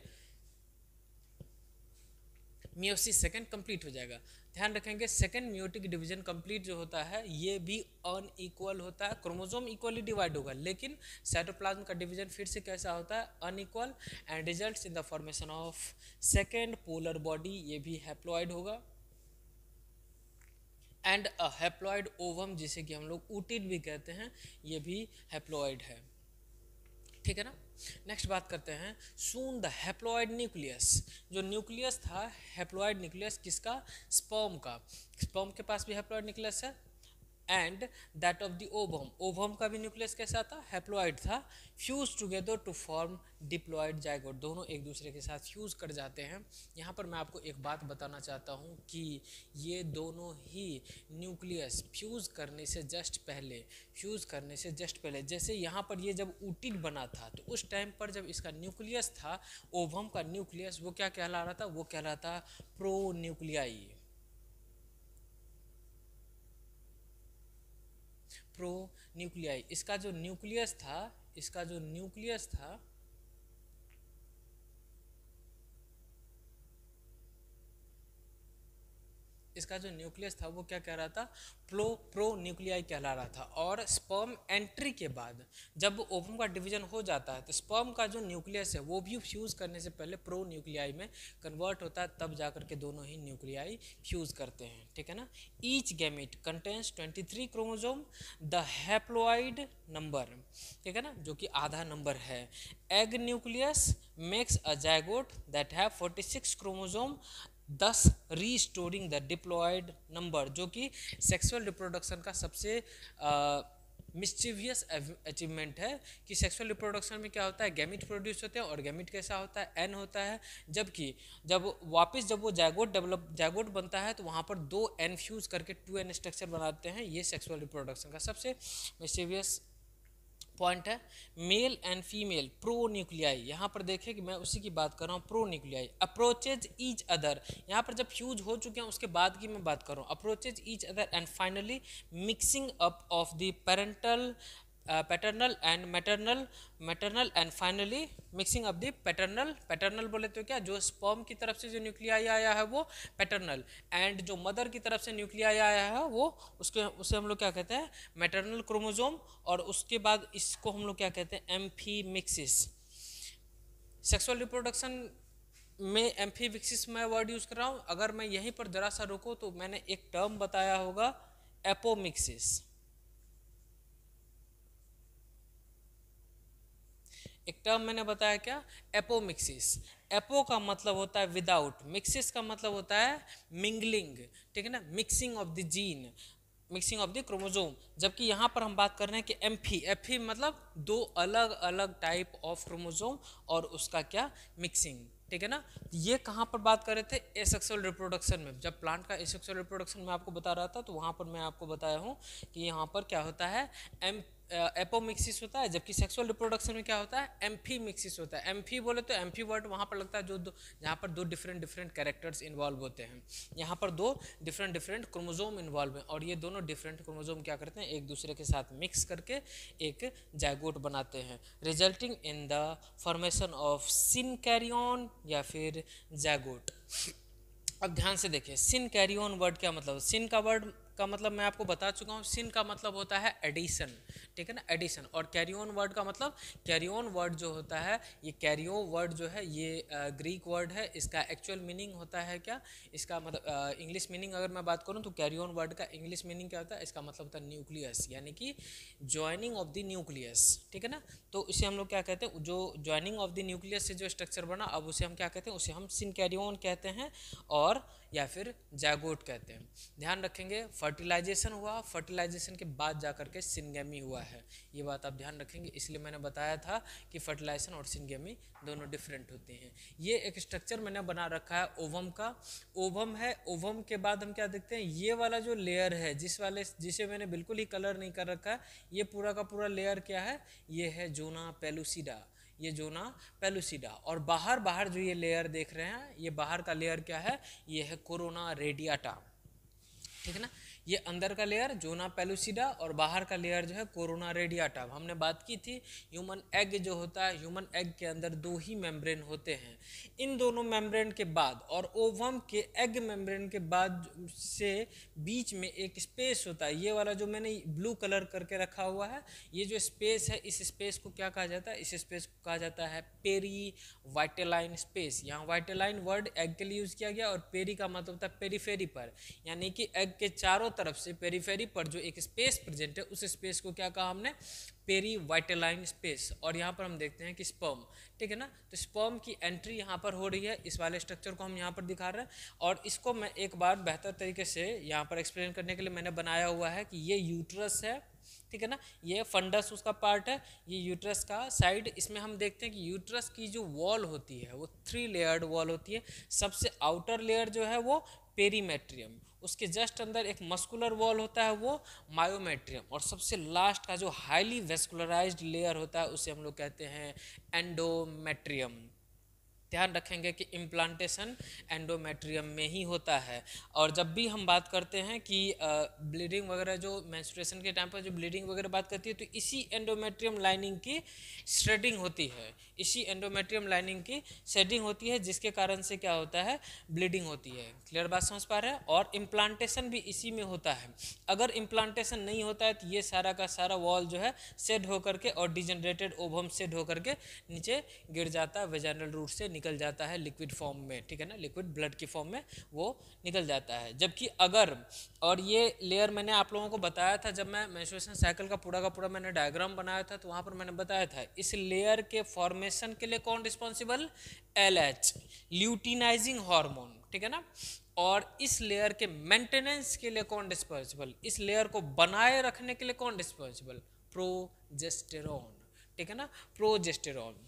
मियोसिस सेकेंड कंप्लीट हो जाएगा। ध्यान रखेंगे सेकेंड मियोटिक डिवीजन कंप्लीट जो होता है ये भी अनइक्वल होता है, क्रोमोसोम इक्वली डिवाइड होगा, लेकिन साइटोप्लाज्म का डिवीजन फिर से कैसा होता है, unequal, and results in the formation of second polar body, ये भी हैप्लॉइड होगा, एंड अ हैप्लॉइड ओवम जिसे कि हम लोग ऊटिड भी कहते हैं, ये भी हैप्लॉइड है, ठीक है ना। नेक्स्ट बात करते हैं सून द हैप्लॉइड न्यूक्लियस, जो न्यूक्लियस था हैप्लॉइड न्यूक्लियस किसका, स्पर्म का, स्पर्म के पास भी हैप्लॉइड न्यूक्लियस है, and that of the ovum, ovum का भी न्यूक्लियस कैसा था, हैप्लॉइड था, fuse together to form diploid zygote, दोनों एक दूसरे के साथ फ्यूज कर जाते हैं। यहाँ पर मैं आपको एक बात बताना चाहता हूँ कि ये दोनों ही न्यूक्लियस फ्यूज करने से जस्ट पहले, जैसे यहाँ पर ये जब ऊटिड बना था तो उस टाइम पर जब इसका न्यूक्लियस था, ओवम का न्यूक्लियस, वो क्या कहला रहा था, वो कहला था प्रो न्यूक्लियाई, प्रो न्यूक्लियाई। इसका जो न्यूक्लियस था, इसका जो न्यूक्लियस था वो क्या कह रहा था, प्रो न्यूक्लियाई कहला रहा था। और स्पर्म एंट्री के बाद जब ओवम का डिवीजन हो जाता है तो स्पर्म का जो न्यूक्लियस है वो भी फ्यूज करने से पहले प्रो न्यूक्लियाई में कन्वर्ट होता है, तब जाकर के दोनों ही न्यूक्लियाई फ्यूज करते हैं, ठीक है ना। Each gamete contains 23 chromosome, the haploid number, ठीक है ना, जो कि आधा नंबर है। Egg nucleus makes a zygote that have 46 chromosome, दस रीस्टोरिंग द डिप्लॉयड नंबर, जो कि सेक्सुअल रिप्रोडक्शन का सबसे मिस्चीवियस अचीवमेंट है कि सेक्सुअल रिप्रोडक्शन में क्या होता है, गैमिट प्रोड्यूस होते हैं और गैमिट कैसा होता है, एन होता है, जबकि जब वो जाइगोट बनता है तो वहाँ पर 2 एन फ्यूज करके 2 एन स्ट्रक्चर बनाते हैं, ये सेक्सुअल रिप्रोडक्शन का सबसे मिस्चीवियस पॉइंट है। Male and female pro nuclei, यहाँ पर देखें कि मैं उसी की बात कर रहा हूँ, pro nuclei approaches each other, यहाँ पर जब फ्यूज हो चुके हैं उसके बाद की मैं बात कर रहा हूँ, approaches each other and finally mixing up of the paternal and maternal and finally mixing up the paternal बोले तो क्या, जो स्पर्म की तरफ से जो न्यूक्लियाई आया है वो पैटर्नल, एंड जो मदर की तरफ से न्यूक्लियाई आया है वो उसे हम लोग क्या कहते हैं, मैटरनल क्रोमोसोम, और उसके बाद इसको हम लोग क्या कहते हैं, एम्फीमिक्सिस। सेक्सुअल रिप्रोडक्शन में एम्फीमिक्सिस मैं वर्ड यूज कर रहा हूँ, अगर मैं यहीं पर जरा सा रुको तो मैंने एक टर्म बताया होगा एपोमिक्सिस, एक टर्म मैंने बताया क्या, एपोमिक्सिस। एपो का मतलब होता है विदाउट, मिक्सिस का मतलब होता है मिंगलिंग, ठीक है ना, mixing of the gene, mixing of the chromosome, जबकि यहाँ पर हम बात कर रहे हैं कि एफी मतलब 2 अलग अलग टाइप ऑफ क्रोमोसोम और उसका क्या, मिक्सिंग, ठीक है ना। ये कहाँ पर बात कर रहे थे, एसेक्सुअल रिप्रोडक्शन में, जब प्लांट का एसेक्सुअल रिप्रोडक्शन में आपको बता रहा था तो वहाँ पर मैं आपको बताया हूँ कि यहाँ पर क्या होता है, एपोमिक्सिस होता है, जबकि सेक्सुअल रिप्रोडक्शन में क्या होता है, एम्फीमिक्सिस होता है। एम्फी बोले तो एम्फी वर्ड वहाँ पर लगता है जो जहाँ पर 2 डिफरेंट कैरेक्टर्स इन्वॉल्व होते हैं, यहाँ पर 2 डिफरेंट क्रोमोसोम इन्वॉल्व हैं और ये दोनों डिफरेंट क्रोमोसोम क्या करते हैं, एक दूसरे के साथ मिक्स करके एक जाइगोट बनाते हैं, resulting in the formation of सिनकैरियन या फिर जाइगोट। अब ध्यान से देखिए, सिन कैरियन वर्ड क्या मतलब, सिन का वर्ड का मतलब मैं आपको बता चुका हूँ। सिन का मतलब होता है एडिशन, ठीक है ना, एडिशन। और कैरी ऑन वर्ड का मतलब, कैरी ऑन वर्ड जो होता है, ये कैरियो वर्ड जो है ये ग्रीक वर्ड है। इसका एक्चुअल मीनिंग होता है क्या, इसका मतलब इंग्लिश मीनिंग अगर मैं बात करूँ तो कैरी ऑन वर्ड का इंग्लिश मीनिंग क्या होता है, इसका मतलब होता है न्यूक्लियस, यानी कि ज्वाइनिंग ऑफ द न्यूक्लियस, ठीक है ना। तो इसे हम लोग क्या कहते हैं, जो ज्वाइनिंग ऑफ द न्यूक्लियस से जो स्ट्रक्चर बना, अब उसे हम क्या कहते हैं, उसे हम सिन कैरी ऑन कहते हैं और या फिर जायगोट कहते हैं। ध्यान रखेंगे, फर्टिलाइजेशन हुआ, फर्टिलाइजेशन के बाद जाकर के सिनगेमी हुआ है, ये बात आप ध्यान रखेंगे। इसलिए मैंने बताया था कि फर्टिलाइजेशन और सिनगेमी दोनों डिफरेंट होते हैं। ये एक स्ट्रक्चर मैंने बना रखा है ओवम का, ओवम है। ओवम के बाद हम क्या देखते हैं, ये वाला जो लेयर है जिसे मैंने बिल्कुल ही कलर नहीं कर रखा है, ये पूरा का पूरा लेयर क्या है, ये है जोना पेलुसिडा, ये जोना पेलुसिडा। और बाहर जो ये लेयर देख रहे हैं, ये बाहर का लेयर क्या है, ये है कोरोना रेडियाटा, ठीक है ना। ये अंदर का लेयर जोना पेलुसिडा और बाहर का लेयर जो है कोरोना रेडियाटा। हमने बात की थी ह्यूमन एग जो होता है, ह्यूमन एग के अंदर दो ही मेम्ब्रेन होते हैं। इन दोनों मेम्ब्रेन के बाद और ओवम के एग मेम्ब्रेन के बाद से बीच में एक स्पेस होता है, ये वाला जो मैंने ब्लू कलर करके रखा हुआ है, ये जो स्पेस है, इस स्पेस को क्या कहा जाता है, इस स्पेस को कहा जाता है पेरी वाइटेलाइन स्पेस। यहाँ वाइटेलाइन वर्ड एग के लिए यूज किया गया और पेरी का मतलब होता है पेरीफेरी पर, यानी कि एग के चारों तरफ से पेरीफेरी पर जो एक स्पेस प्रेजेंट है, उस स्पेस को क्या कहा हमने, पेरी वाइटेलाइन स्पेस। और यहाँ पर हम देखते हैं कि स्पर्म, ठीक है ना, तो स्पर्म की एंट्री यहाँ पर हो रही है, इस वाले स्ट्रक्चर को हम यहाँ पर दिखा रहे हैं। और इसको मैं एक बार बेहतर तरीके से यहाँ पर एक्सप्लेन करने के लिए मैंने बनाया हुआ है कि ये यूट्रस है, ठीक है ना, ये फंडस उसका पार्ट है, ये यूट्रस का साइड। इसमें हम देखते हैं कि यूट्रस की जो वॉल होती है वो 3 लेयर्ड वॉल होती है। सबसे आउटर लेयर जो है वो पेरीमेट्रियम, उसके जस्ट अंदर एक मस्कुलर वॉल होता है वो मायोमेट्रियम, और सबसे लास्ट का जो हाईली वेस्कुलराइज्ड लेयर होता है उसे हम लोग कहते हैं एंडोमेट्रियम। ध्यान रखेंगे कि इम्प्लांटेशन एंडोमेट्रियम में ही होता है। और जब भी हम बात करते हैं कि ब्लीडिंग वगैरह, जो मेंस्ट्रुएशन के टाइम पर जो ब्लीडिंग वगैरह बात करती है, तो इसी एंडोमेट्रियम लाइनिंग की शेडिंग होती है, इसी एंडोमेट्रियम लाइनिंग की शेडिंग होती है, जिसके कारण से क्या होता है, ब्लीडिंग होती है। क्लियर बात समझ पा रहे हैं। और इम्प्लांटेशन भी इसी में होता है। अगर इम्प्लांटेशन नहीं होता है तो ये सारा का सारा वॉल जो है शेड होकर के और डिजनरेटेड ओवम शेड होकर के नीचे गिर जाता है, वेजाइनल रूट से निकल जाता है लिक्विड फॉर्म में, ठीक है ना, लिक्विड ब्लड की फॉर्म में वो निकल जाता है। जबकि अगर, और ये लेयर मैंने आप लोगों को बताया था जब मैं मेंस्ट्रुएशन साइकिल का पूरा मैंने डायग्राम बनाया था, तो वहाँ पर मैंने बताया था इस लेयर के फॉर्मेशन के लिए कौन रिस्पॉन्सिबल, LH, ल्यूटिनाइजिंग हार्मोन, ठीक है ना। और इस लेयर के मेंटेनेंस के लिए कौन रिस्पॉन्सिबल, इस लेयर को बनाए रखने के लिए कौन रिस्पॉन्सिबल, प्रोजेस्टेरॉन, ठीक है ना, प्रोजेस्टेरॉन।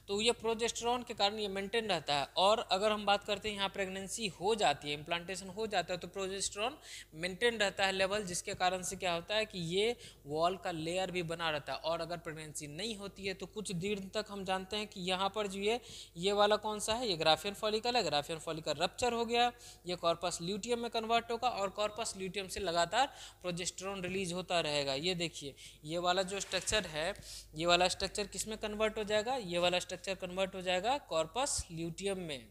तो ये प्रोजेस्टेरॉन के कारण ये मेंटेन रहता है। और अगर हम बात करते हैं यहाँ प्रेगनेंसी हो जाती है, इम्प्लांटेशन हो जाता है, तो प्रोजेस्टेरॉन मेंटेन रहता है लेवल, जिसके कारण से क्या होता है कि ये वॉल का लेयर भी बना रहता है। और अगर प्रेगनेंसी नहीं होती है तो कुछ दिन तक हम जानते हैं कि यहाँ पर जो ये वाला कौन सा है, ये ग्राफियन फॉलिकल है, ग्राफियन फॉलिकल रप्चर हो गया, ये कॉर्पस ल्यूटियम में कन्वर्ट होगा और कॉर्पस ल्यूटियम से लगातार प्रोजेस्टेरॉन रिलीज होता रहेगा। ये देखिए, ये वाला जो स्ट्रक्चर है, ये वाला स्ट्रक्चर किस में कन्वर्ट हो जाएगा, ये वाला स्ट्रक्चर कन्वर्ट हो जाएगा कॉर्पस ल्यूटियम में।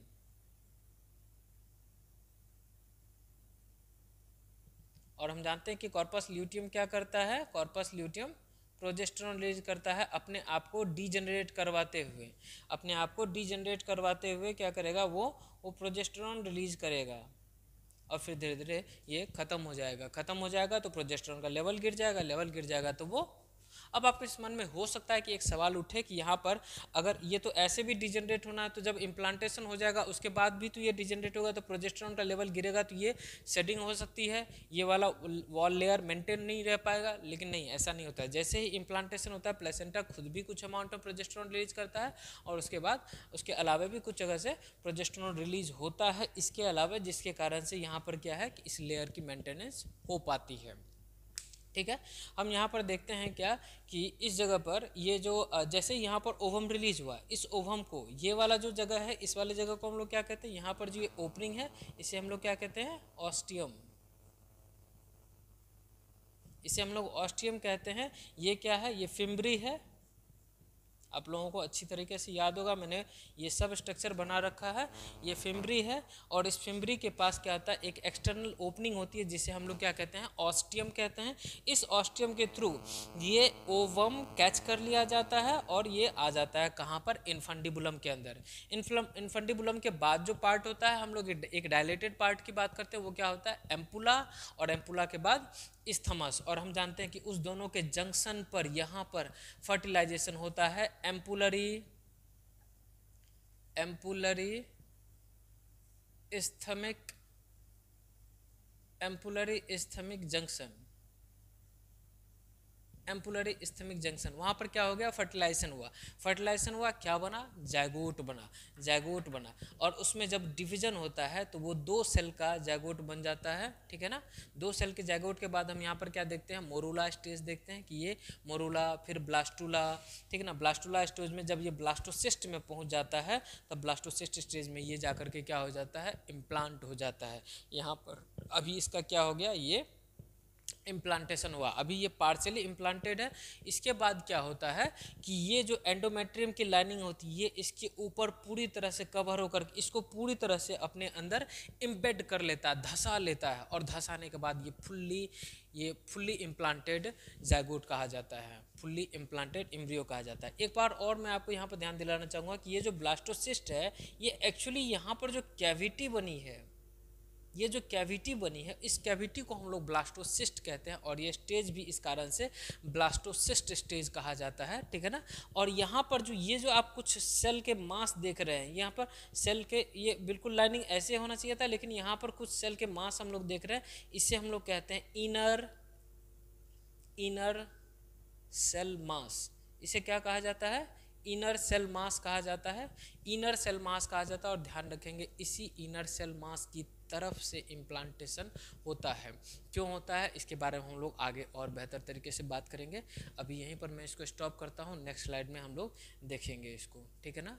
और हम जानते हैं कि कॉर्पस ल्यूटियम क्या करता है, कॉर्पस ल्यूटियम प्रोजेस्टेरॉन रिलीज करता है अपने आप को डीजनरेट करवाते हुए, अपने आप को डीजनरेट करवाते हुए क्या करेगा, वो प्रोजेस्टेरॉन रिलीज करेगा। और फिर धीरे धीरे ये खत्म हो जाएगा, खत्म हो जाएगा तो प्रोजेस्टेरॉन का लेवल गिर जाएगा, लेवल गिर जाएगा तो वो। अब आपके इस मन में हो सकता है कि एक सवाल उठे कि यहाँ पर अगर ये तो ऐसे भी डिजनरेट होना है, तो जब इम्प्लांटेशन हो जाएगा उसके बाद भी तो ये डिजनरेट होगा, तो प्रोजेस्टेरॉन का लेवल गिरेगा, तो ये शेडिंग हो सकती है, ये वाला वॉल लेयर मेंटेन नहीं रह पाएगा। लेकिन नहीं, ऐसा नहीं होता है। जैसे ही इम्प्लांटेशन होता है, प्लेसेंटा खुद भी कुछ अमाउंट ऑफ प्रोजेस्टेरॉन रिलीज करता है, और उसके बाद उसके अलावा भी कुछ जगह से प्रोजेस्टेरॉन रिलीज होता है इसके अलावा, जिसके कारण से यहाँ पर क्या है कि इस लेयर की मेंटेनेंस हो पाती है। ठीक है, हम यहाँ पर देखते हैं क्या कि इस जगह पर ये जो जैसे यहाँ पर ओवम रिलीज हुआ, इस ओवम को, ये वाला जो जगह है, इस वाले जगह को हम लोग क्या कहते हैं, यहाँ पर जो ये ओपनिंग है इसे हम लोग क्या कहते हैं, ऑस्टियम, इसे हम लोग ऑस्टियम कहते हैं। ये क्या है, ये फिम्बरी है, आप लोगों को अच्छी तरीके से याद होगा, मैंने ये सब स्ट्रक्चर बना रखा है। ये फिम्बरी है और इस फिम्बरी के पास क्या होता है, एक एक्सटर्नल ओपनिंग होती है जिसे हम लोग क्या कहते हैं, ऑस्टियम कहते हैं। इस ऑस्टियम के थ्रू ये ओवम कैच कर लिया जाता है और ये आ जाता है कहाँ पर, इन्फंडिबुलम के अंदर। इन्फंडिबुलम के बाद जो पार्ट होता है, हम लोग एक डायलेटेड पार्ट की बात करते हैं, वो क्या होता है, एम्पुला, और एम्पुला के बाद इस्थमस। और हम जानते हैं कि उस दोनों के जंक्शन पर यहाँ पर फर्टिलाइजेशन होता है ampullary isthmic junction, ampullary isthmic junction. वहाँ पर क्या हो गया, फर्टिलाइजेशन हुआ, क्या बना, जाइगोट बना। और उसमें जब डिवीजन होता है तो वो 2 सेल का जाइगोट बन जाता है, ठीक है ना। 2 सेल के जाइगोट के बाद हम यहाँ पर क्या देखते हैं, मोरूला स्टेज देखते हैं कि ये मोरूला, फिर ब्लास्टुला, ठीक है ना। ब्लास्टुला स्टेज में जब ये ब्लास्टोसिस्ट में पहुँच जाता है, तब ब्लास्टोसिस्ट स्टेज में ये जा करके क्या हो जाता है, इम्प्लांट हो जाता है। यहाँ पर अभी इसका क्या हो गया, ये इम्प्लांटेशन हुआ, अभी ये पार्शियली इम्प्लांटेड है। इसके बाद क्या होता है कि ये जो एंडोमेट्रियम की लाइनिंग होती है, ये इसके ऊपर पूरी तरह से कवर होकर इसको पूरी तरह से अपने अंदर इम्बेड कर लेता है, धंसा लेता है, और धंसाने के बाद ये फुल्ली इम्प्लांटेड जाइगोट कहा जाता है, फुल्ली इम्प्लांटेड एम्ब्रियो कहा जाता है। एक बार और मैं आपको यहाँ पर ध्यान दिलाना चाहूँगा कि ये जो ब्लास्टोसिस्ट है, ये एक्चुअली यहाँ पर जो कैविटी बनी है, ये जो कैविटी बनी है, इस कैविटी को हम लोग ब्लास्टोसिस्ट कहते हैं, और ये स्टेज भी इस कारण से ब्लास्टोसिस्ट स्टेज कहा जाता है, ठीक है ना। और यहाँ पर ये जो आप कुछ सेल के मास देख रहे हैं, यहाँ पर सेल के ये बिल्कुल लाइनिंग ऐसे होना चाहिए था, लेकिन यहाँ पर कुछ सेल के मास हम लोग देख रहे हैं, इसे हम लोग कहते हैं इनर सेल मास। इसे क्या कहा जाता है, इनर सेल मास कहा जाता है, इनर सेल मास कहा जाता है। और ध्यान रखेंगे, इसी इनर सेल मास की तरफ से इम्प्लांटेशन होता है। क्यों होता है, इसके बारे में हम लोग आगे और बेहतर तरीके से बात करेंगे। अभी यहीं पर मैं इसको स्टॉप करता हूँ, नेक्स्ट स्लाइड में हम लोग देखेंगे इसको, ठीक है ना।